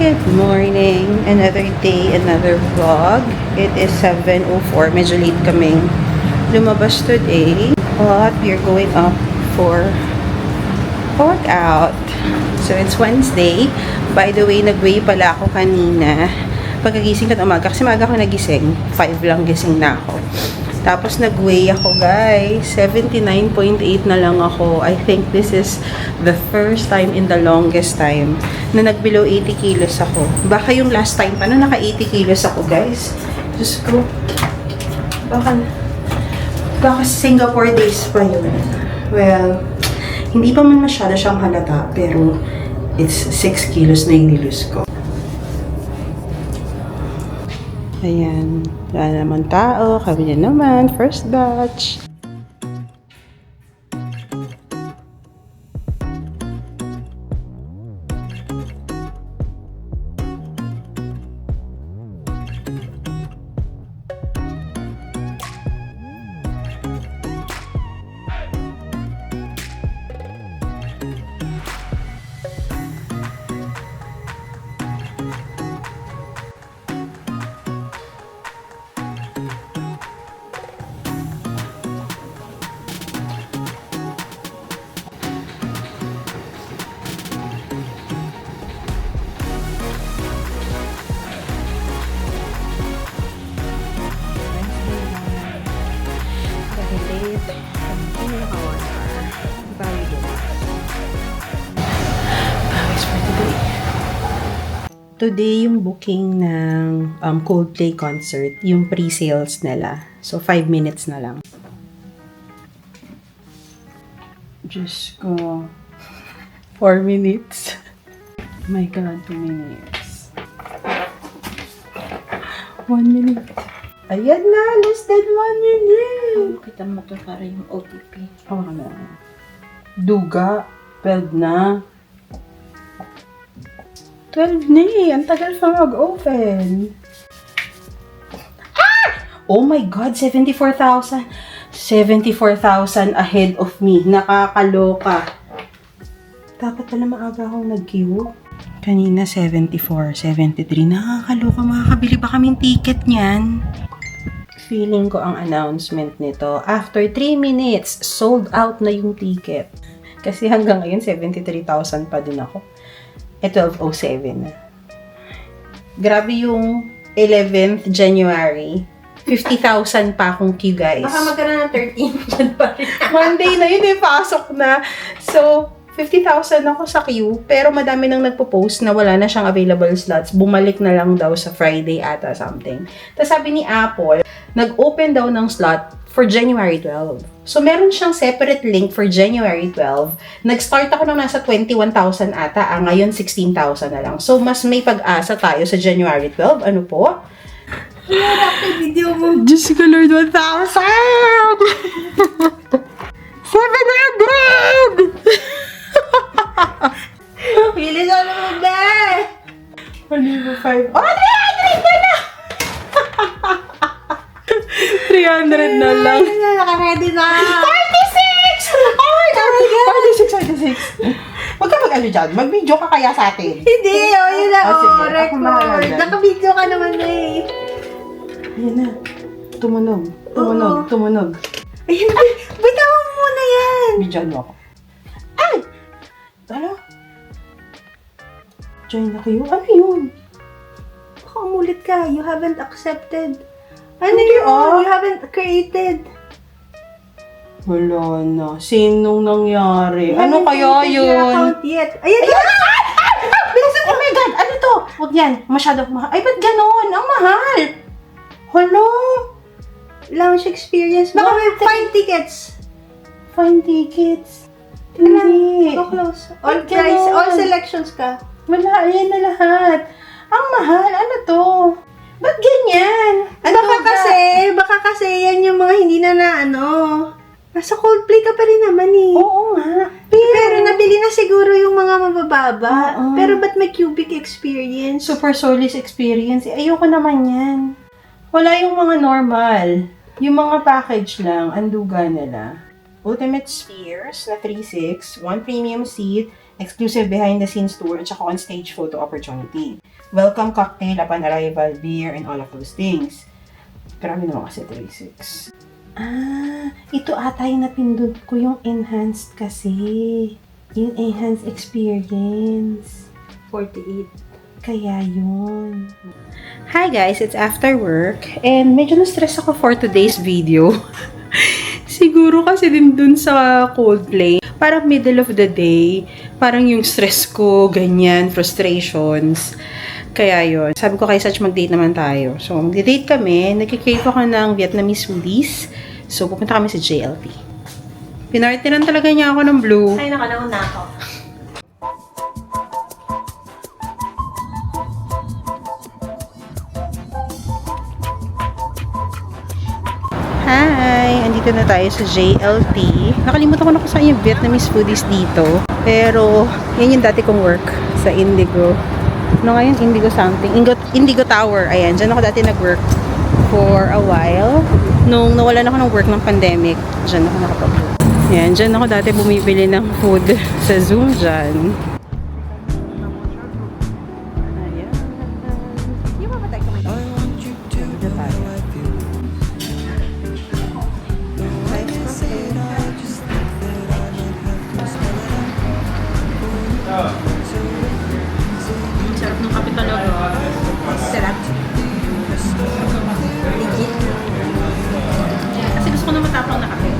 Good morning. Another day, another vlog. It is 7:04. Medyo late kaming lumabas today. But we're going up for a workout. So it's Wednesday. By the way, nag-weigh pala ako kanina. Pagkagising ko ng umaga. Kasi maaga ako nagising. 5 lang gising na ako. Tapos nag-weigh ako, guys. 79.8 na lang ako. I think this is the first time in the longest time na nag-below 80 kilos ako. Baka yung last time pa, naka 80 kilos ako, guys. Diyos ko. Baka Singapore days pa yun. Well, hindi pa man masyado siyang halata, pero it's 6 kilos na yung nilus ko. Ayan. Wala naman tao. Kami na naman. First batch. Today yung booking ng Coldplay concert, yung pre-sales nila. So 5 minutes na lang. Diyos ko. 4 minutes. Oh my God, 2 minutes. 1 minute. Ayan na, less than 1 minute. Kita mo to para yung OTP. Oh, ano. Duga. 12 na. 12 na eh. Ang tagal pa mag-open. Ah! Oh my God, 74,000. 74,000 ahead of me. Nakakaloka. Dapat pala maaga akong nag-queue. Kanina 74, 73. Nakakaloka. Makakabili pa kaming ticket niyan. Feeling ko ang announcement nito. After 3 minutes, sold out na yung ticket. Kasi hanggang ngayon, 73,000 pa din ako. 12:07 na. Grabe yung 11th January. 50,000 pa akong queue, guys. Baka magkaroon ng 13 January. Monday na yun, pasok na. So, 50,000 ako sa queue, pero madami nang nagpo-post na wala na siyang available slots. Bumalik na lang daw sa Friday ata something. Tapos sabi ni Apple, nag-open daw ng slot for January 12. So, meron siyang separate link for January 12. Nag-start ako nung nasa 21,000 ata. Ngayon, 16,000 na lang. So, mas may pag-asa tayo sa January 12. Ano po? Happy video mo. Diyos ko, Lord, 1,000! 700! Pili na naman ba? 1,500. Oh, 300 na lang! 300 na lang. Ay, naka-ready na. 46! Oh my God! 46. Huwag ka mag-ano dyan. Mag-video ka kaya sa atin. Hindi, yun na. Sige, ako Record. mahala dyan. Naka-video ka naman eh. Ayan na. Tumunog. Ayun, bitawan mo muna yan. Bidyan mo ako. Ay! Ano? Join na kayo? Ano yun? Baka umulit ka. You haven't accepted. Ano Hindi, yun? You haven't created. Wala na. Sinong nangyari? You Ano haven't kaya created your yun? account yet. Ayan! Bilisan! Oh my God! Ano to? Huwag yan. Masyado mahal. Ay, ba't ganon? Ang mahal! Hello? Lounge experience. Baka may 5 tickets. Fine tickets. Tingnan. Hindi. Go close. All Ba't price, ganon? all selections ka. Wala. Ayan na lahat. Ang mahal. Ano to? Ba't ganyan? Ano Baka kasi yan yung mga hindi na nasa Coldplay ka pa rin naman eh. Oo nga. Pero nabili na siguro yung mga mabababa. Oo. Pero ba't may cubic experience? Super Solis experience. Ayoko naman yan. Wala yung mga normal. Yung mga package lang, anduga nila. Ultimate Spheres na 3.6, 1 premium seat, exclusive behind-the-scenes tour, at saka on-stage photo opportunity. Welcome cocktail upon arrival, beer, and all of those things. Grabe naman kasi 3.6. Ito ata yung napindot ko yung enhanced kasi. Yung enhanced experience. 48. Kaya yun. Hi guys, it's after work. And medyo na-stress ako for today's video. Siguro kasi din dun sa Coldplay. Parang middle of the day. Parang yung stress ko, ganyan, frustrations. Kaya yun. Sabi ko kay Sach, mag-date naman tayo. So, mag-date kami. Nagkikrave ako ng Vietnamese foodies. So, pupunta kami sa JLT. Pinartiran talaga niya ako ng blue. Ay, nakanauna ako. Hi! Andito na tayo sa JLT. Nakalimutan ko na kung saan yung Vietnamese foodies dito. Pero, yan yung dati kong work sa Indigo. Ano nga yun? Indigo something. Indigo Tower. Ayan, dyan ako dati nag-work for a while. Nung nawalan ako ng work ng pandemic, dyan ako nakapag-work. Ayan, dyan ako dati bumibili ng food sa Zoom dyan. Ayan. Yung mga tayo kumain. Dito tayo. Sarap ng kape talaga. Sarap. Legit. Kasi gusto ko na matapang na kape.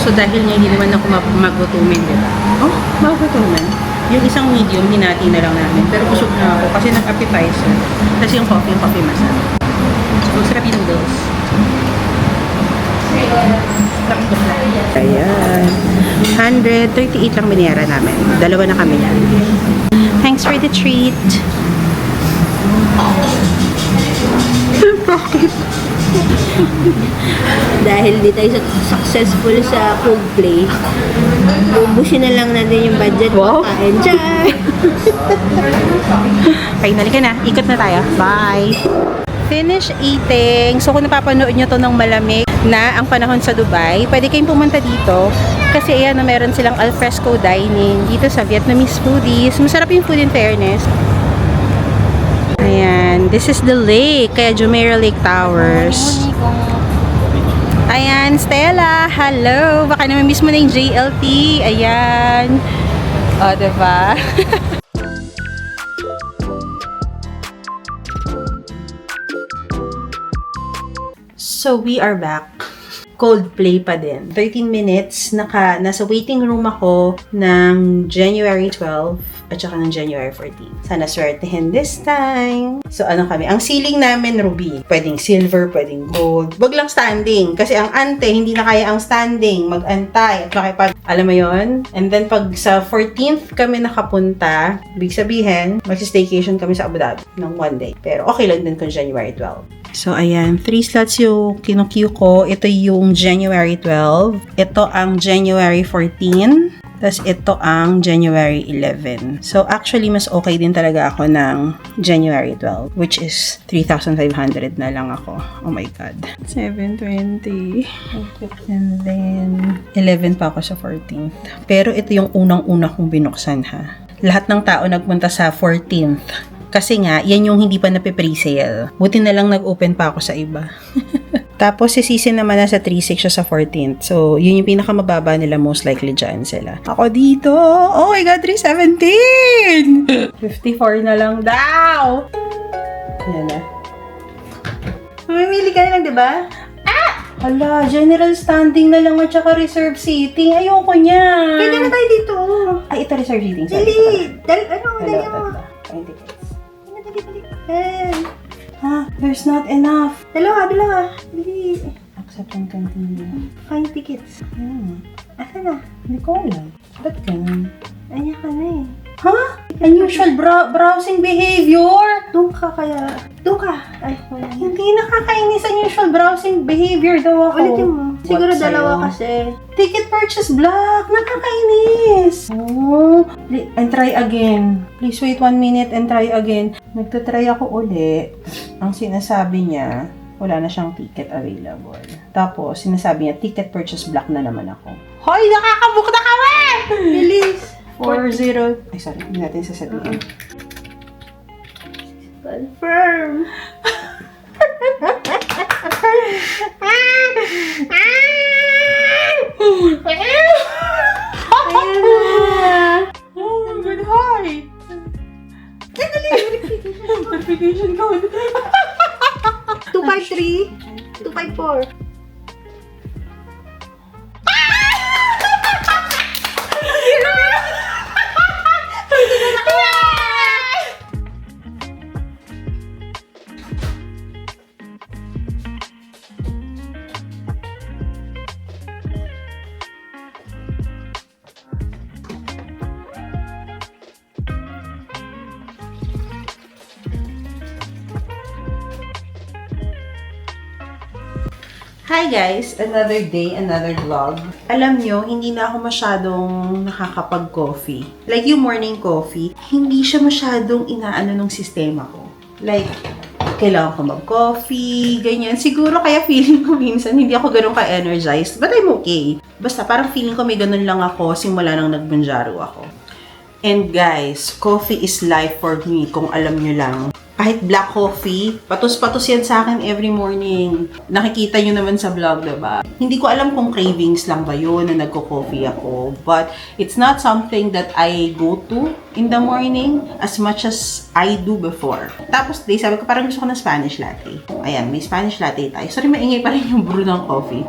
So, dahil nga hindi naman ako magutumin, diba? Oh, magutumin. Yung isang medium, hinati na lang namin. Pero busog na ako kasi nag-appetizer. Kasi yung coffee masarap. So, sarap yung noodles. Ayan. 138 lang binayaran namin. Dalawa na kami yan. Thanks for the treat. Bakit? Dahil di tayo successful sa Coldplay, ubusin na lang natin yung budget. Wow. Enjoy! Finally ka na. Ikot na tayo. Bye! Finish eating. So, kung napapanood nyo to ng malamig na ang panahon sa Dubai, pwede kayong pumunta dito. Kasi ayan, meron silang alfresco dining dito sa Vietnamese foodies. Masarap yung food in fairness. Ayan. This is the lake. Kaya Jumeirah Lake Towers. Ayan, Stella. Hello. Baka naman miss mo na yung JLT. Ayan. O, diba? So, we are back. Coldplay pa din. 13 minutes, nasa waiting room ako ng January 12 at saka ng January 14. Sana swertehin this time. So, ano kami? Ang ceiling namin, ruby. Pwedeng silver, pwedeng gold. Wag lang standing. Kasi ang ante, hindi na kaya ang standing. Mag-antay. At makipag, alam mo yon. And then, pag sa 14th kami nakapunta, big sabihin, mag-staycation kami sa Abu Dhabi ng 1 day. Pero okay lang din kung January 12. So, ayan. 3 slots yung kinu-queue ko. Ito yung January 12. Ito ang January 14. Tapos, ito ang January 11. So, actually, mas okay din talaga ako ng January 12. Which is 3,500 na lang ako. Oh my God. 720. And then, 11 pa ako sa 14th. Pero, ito yung unang-una kong binuksan, ha. Lahat ng tao nagpunta sa 14th. Kasi nga, yan yung hindi pa nape-presale. Buti na lang nag-open pa ako sa iba. Tapos, si season naman nasa 3.6 siya sa 14th. So, yun yung pinakamababa nila. Most likely dyan sila. Ako dito! Oh my God, 317! 54 na lang daw! Ayan na. Mamimili ka na lang, di ba? Hala, general standing na lang at saka reserve seating. Ayoko niya. Pwede na tayo dito. Ay, ito reserve seating. Dali! Dali mo? Ayun, tickets. Dali. There's not enough. Dalawa. Dali. Accept and continue. Find tickets. Asa na? Hindi ko alam. Ba't ganun? Ayan ka na eh. Huh? Unusual browsing behavior! Doon ka kaya. Doon ka. Ay, wala. Hindi nakakainis. Unusual browsing behavior daw ako. Ulitin mo. Siguro What dalawa sa'yo? kasi. Ticket purchase block! Nakakainis! Oh, and try again. Please wait 1 minute and try again. Nagtatry ako uli. Ang sinasabi niya, wala na siyang ticket available. Tapos, sinasabi niya, ticket purchase block na naman ako. Hoy! Nakakabook na kami! Bilis. 40. Ay, sorry. Hindi natin sasabihin. Confirm. Ayan na. Oh my God, hi! Verification code. 253. 254. Hi guys! Another day, another vlog. Alam nyo, hindi na ako masyadong nakakapag-coffee. Like yung morning coffee, hindi siya masyadong inaano ng sistema ko. Like, kailangan ko mag-coffee, ganyan. Siguro kaya feeling ko minsan hindi ako ganun ka-energized. But I'm okay. Basta parang feeling ko may ganun lang ako simula nang nagbunjaro ako. And guys, coffee is life for me kung alam nyo lang. Kahit black coffee, patos-patos yan sa akin every morning. Nakikita nyo naman sa vlog, diba? Hindi ko alam kung cravings lang ba yun na nagko-coffee ako. But it's not something that I go to in the morning as much as I do before. Tapos today, sabi ko parang gusto ko ng Spanish latte. Ayan, may Spanish latte tayo. Sorry, maingay pa rin yung brew ng coffee.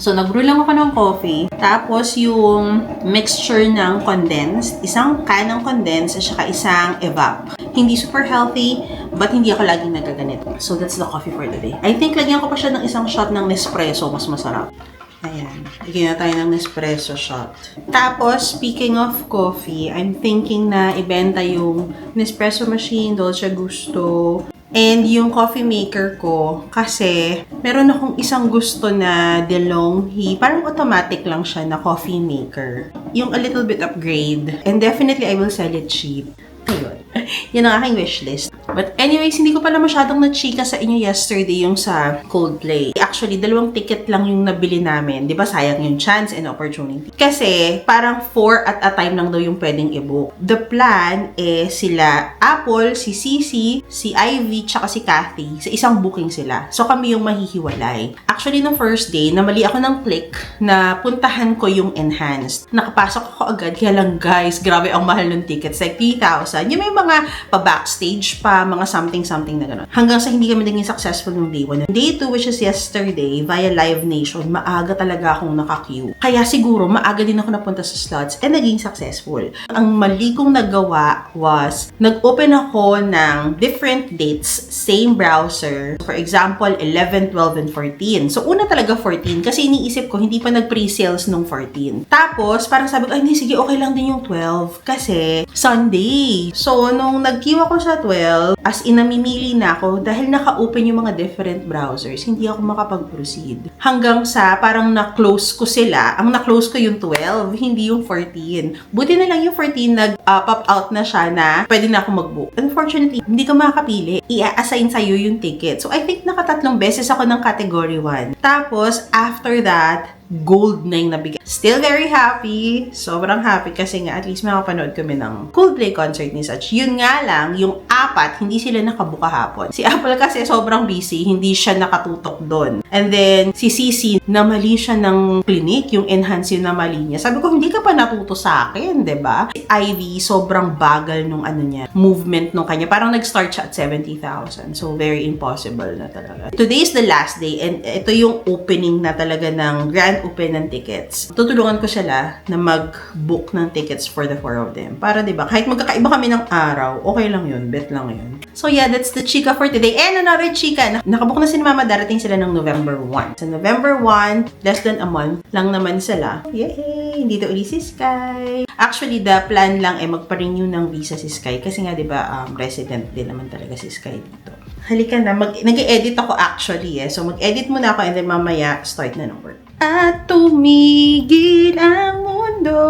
So, nag-brew lang ako ng coffee. Tapos, yung mixture ng condensed, isang can ng condensed, at saka isang evap. Hindi super healthy, but hindi ako laging nagaganito. So, that's the coffee for today. I think, lagyan ko pa siya ng isang shot ng Nespresso, mas masarap. Ayan. Lagyan na tayo ng Nespresso shot. Tapos, speaking of coffee, I'm thinking na ibenta yung Nespresso machine, Dolce Gusto, and yung coffee maker ko, kasi meron akong isang gusto na DeLonghi, parang automatic lang siya na coffee maker. Yung a little bit upgrade. And definitely, I will sell it cheap. Ayun. Yan ang aking wishlist. But anyways, hindi ko pala masyadong na-chika sa inyo yesterday yung sa Coldplay. Actually, 2 ticket lang yung nabili namin. Di ba sayang yung chance and opportunity? Kasi parang 4 at a time lang daw yung pwedeng i-book. The plan is sila Apple, si Cici, si Ivy, tsaka si Kathy. Sa isang booking sila. So kami yung mahihiwalay. Actually, no first day, namali ako ng click na puntahan ko yung enhanced. Nakapasok ako agad. Kaya lang guys, grabe ang mahal ng tickets. Like 3,000. Yung may mga pa-backstage pa, mga something na gano'n. Hanggang sa hindi kami naging successful yung day 1. Day 2, which is yesterday, via Live Nation, maaga talaga akong naka-queue. Kaya siguro, maaga din ako napunta sa slots and naging successful. Ang mali kong nagawa was, nag-open ako ng different dates, same browser. For example, 11, 12, and 14. So, una talaga 14 kasi iniisip ko, hindi pa nag-pre-sales nung 14. Tapos, parang sabi ko, ay, sige, okay lang din yung 12 kasi Sunday. So, nung nag-queue ako sa 12, as in namimili na ako dahil naka-open yung mga different browsers, hindi ako makapag-proceed. Hanggang sa parang na-close ko sila. Ang na-close ko yung 12, hindi yung 14. Buti na lang yung 14 nag-pop out na siya na pwede na ako mag-book. Unfortunately, hindi ka makakapili. I-assign sa'yo yung ticket. So, I think nakatatlong beses ako ng category 1. Tapos, after that, gold na yung nabigay. Still very happy. Sobrang happy kasi nga at least makapanood kami ng Coldplay concert ni Such. Yun nga lang, yung 4, hindi sila nakabuka hapon. Si Apple kasi sobrang busy, hindi siya nakatutok doon. And then, si Cici, namali siya ng clinic, yung enhance yung namali niya. Sabi ko, hindi ka pa natuto sa akin, diba? Si Ivy, sobrang bagal nung ano niya, movement nung kanya. Parang nag-start siya at 70,000. So, very impossible na talaga. Today is the last day and ito yung opening na talaga ng grand open ng tickets. tutulungan ko sila na mag-book ng tickets for the 4 of them. Para, di ba, kahit magkakaiba kami ng araw, okay lang yun, bet lang yun. So yeah, that's the chika for today. And another chika, nakabook na si Mama, darating sila ng November 1. So November 1, less than a month lang naman sila. Yay! Dito uli si Sky. Actually, the plan lang ay magpa-renew ng visa si Sky kasi nga, di ba, resident din naman talaga si Sky dito. Halika na, nag-edit ako actually So mag-edit muna ako and then mamaya start na ng work. At tumigil ang mundo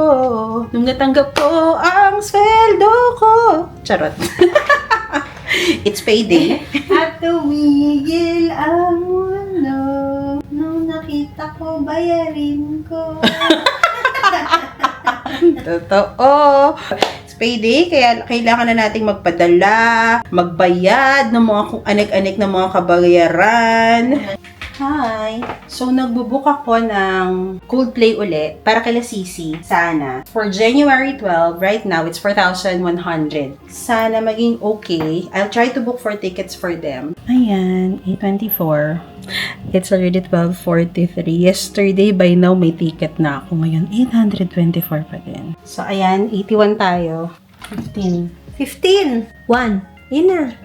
nung natanggap ko ang sweldo ko. Charot. It's payday. At tumigil ang mundo nung nakita ko bayarin ko. Totoo. It's payday, kaya kailangan na nating magpadala, magbayad ng mga kung anek-anek na mga kabayaran. Hi! So, nagbubook ako ng Coldplay uli para kila Sisi, sana. For January 12, right now, it's 4,100. Sana maging okay. I'll try to book for tickets for them. Ayan, 8:24. It's already 12:43. Yesterday, by now, may ticket na ako. Ngayon, 824 pa din. So, ayan, 81 tayo. 15. 15. 1. Yun na.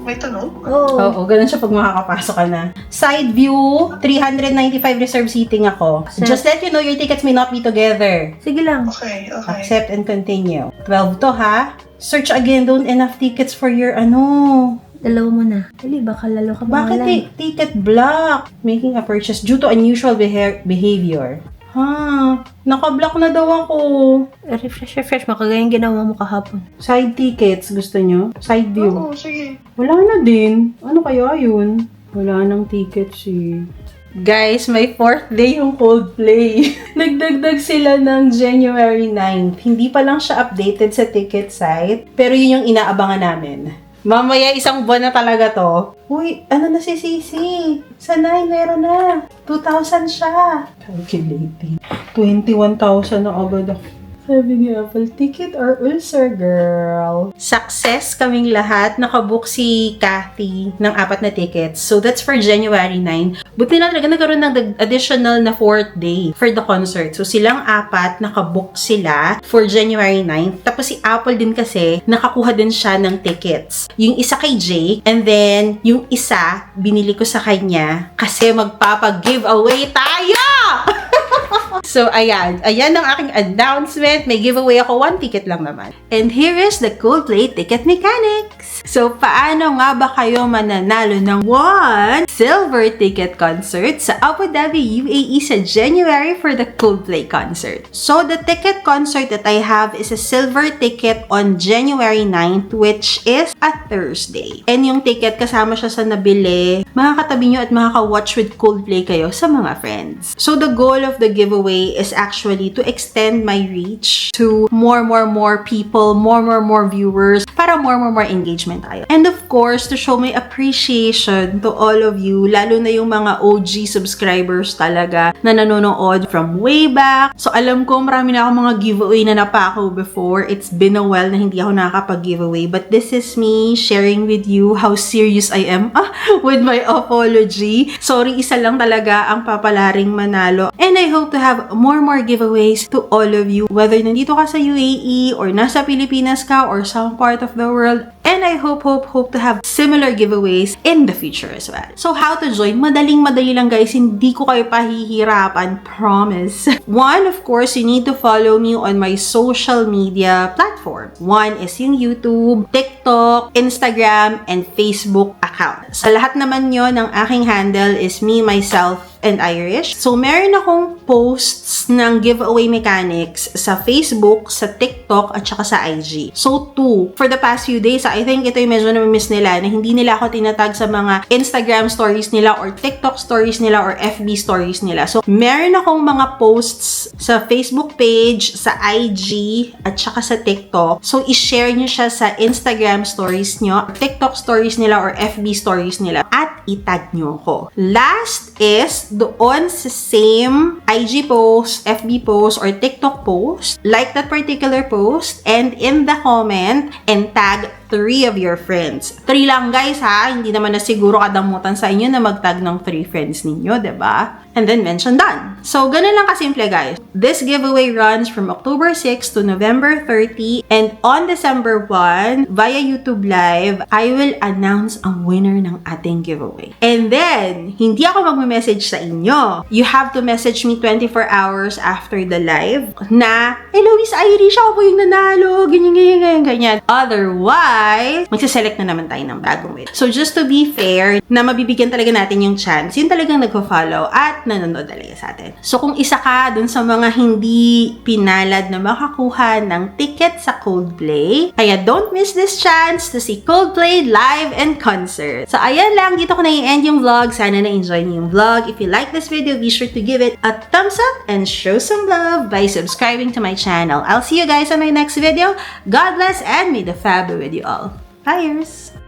May tunog? Oo. Oo, ganun siya pag makakapasok ka na. Side view, 395 reserve seating ako. Just let you know, your tickets may not be together. Sige lang. Okay. Accept and continue. 12 to ha. Search again, don't enough tickets for your Dalawa mo na. Dali, baka lalo ka Bakit ticket block? Making a purchase due to unusual behavior. Naka-block na daw ako. Refresh. Makagayang ginawa mo kahapon. Side tickets, gusto nyo? Side view. Oo, sige. Wala na din. Ano kaya yun? Wala nang tickets eh. Guys, may 4th day yung Coldplay. Nagdagdag sila ng January 9th. Hindi pa lang siya updated sa ticket site, pero yun yung inaabangan namin. Mamaya isang buwan na talaga to. Uy, ano na si Sisi? Sanay, meron na. 2,000 siya. Calculating. 21,000 na agad ako. Sabi ni Apple, ticket or ulcer, girl? Success kaming lahat. Nakabook si Kathy ng 4 na tickets. So, that's for January 9. Buti na talaga nagkaroon ng additional na 4th day for the concert. So, silang 4, nakabook sila for January 9. Tapos si Apple din kasi, nakakuha din siya ng tickets. Yung isa kay Jake, and then yung isa, binili ko sa kanya kasi magpapag-giveaway tayo! So, ayan. Ayan ang aking announcement. May giveaway ako. 1 ticket lang naman. And here is the Coldplay Ticket Mechanics. So, paano nga ba kayo mananalo ng 1 silver ticket concert sa Abu Dhabi, UAE sa January for the Coldplay concert? So, the ticket concert that I have is a silver ticket on January 9th, which is a Thursday. And yung ticket, kasama siya sa nabili. Makakatabi nyo at makaka-watch with Coldplay kayo sa mga friends. So, the goal of the giveaway is actually to extend my reach to more people, more viewers, para more engagement tayo. And of course, to show my appreciation to all of you, lalo na yung mga OG subscribers talaga na nanonood from way back. So, alam ko marami na akong mga giveaway na napako before. It's been a while na hindi ako nakakapag-giveaway, but this is me sharing with you how serious I am with my apology. Sorry, isa lang talaga ang papalaring manalo. And I hope to have more giveaways to all of you, whether nandito ka sa UAE or nasa Pilipinas ka or some part of the world. And I hope to have similar giveaways in the future as well. So, how to join? Madali lang guys. Hindi ko kayo pahihirapan. Promise. 1, of course, you need to follow me on my social media platform. 1 is yung YouTube, TikTok, Instagram, and Facebook account. Sa lahat naman yon, ang aking handle is me, myself, and Irish. So, meron akong posts ng giveaway mechanics sa Facebook, sa TikTok, at saka sa IG. So, 2. For the past few days, I think ito yung medyo na-miss nila na hindi nila ako tinatag sa mga Instagram stories nila or TikTok stories nila or FB stories nila. So, meron akong mga posts sa Facebook page, sa IG, at saka sa TikTok. So, i-share nyo siya sa Instagram stories nyo, TikTok stories nila, or FB stories nila, at itag nyo ko. Last is, doon sa same IG post, FB post, or TikTok post, like that particular post, and in the comment, and tag 3 of your friends. 3 lang guys ha, hindi naman na siguro kadamutan sa inyo na magtag ng 3 friends ninyo, 'di ba? and then mention done. So, ganun lang kasimple, guys. This giveaway runs from October 6 to November 30, and on December 1, via YouTube Live, I will announce ang winner ng ating giveaway. And then, hindi ako magme-message sa inyo. You have to message me 24 hours after the live na, Luis Irish, ako po yung nanalo, ganyan. Otherwise, magsiselect na naman tayo ng bagong winner. So, just to be fair, na mabibigyan talaga natin yung chance, yun talagang nagpo-follow at nanonood talaga sa atin. So, kung isa ka dun sa mga hindi pinalad na makakuha ng ticket sa Coldplay, kaya don't miss this chance to see Coldplay live and concert. So, ayan lang, dito ko na i-end yung vlog. Sana na-enjoy niyo yung vlog. If you like this video, be sure to give it a thumbs up and show some love by subscribing to my channel. I'll see you guys on my next video. God bless and may the fab be with you all. Bye!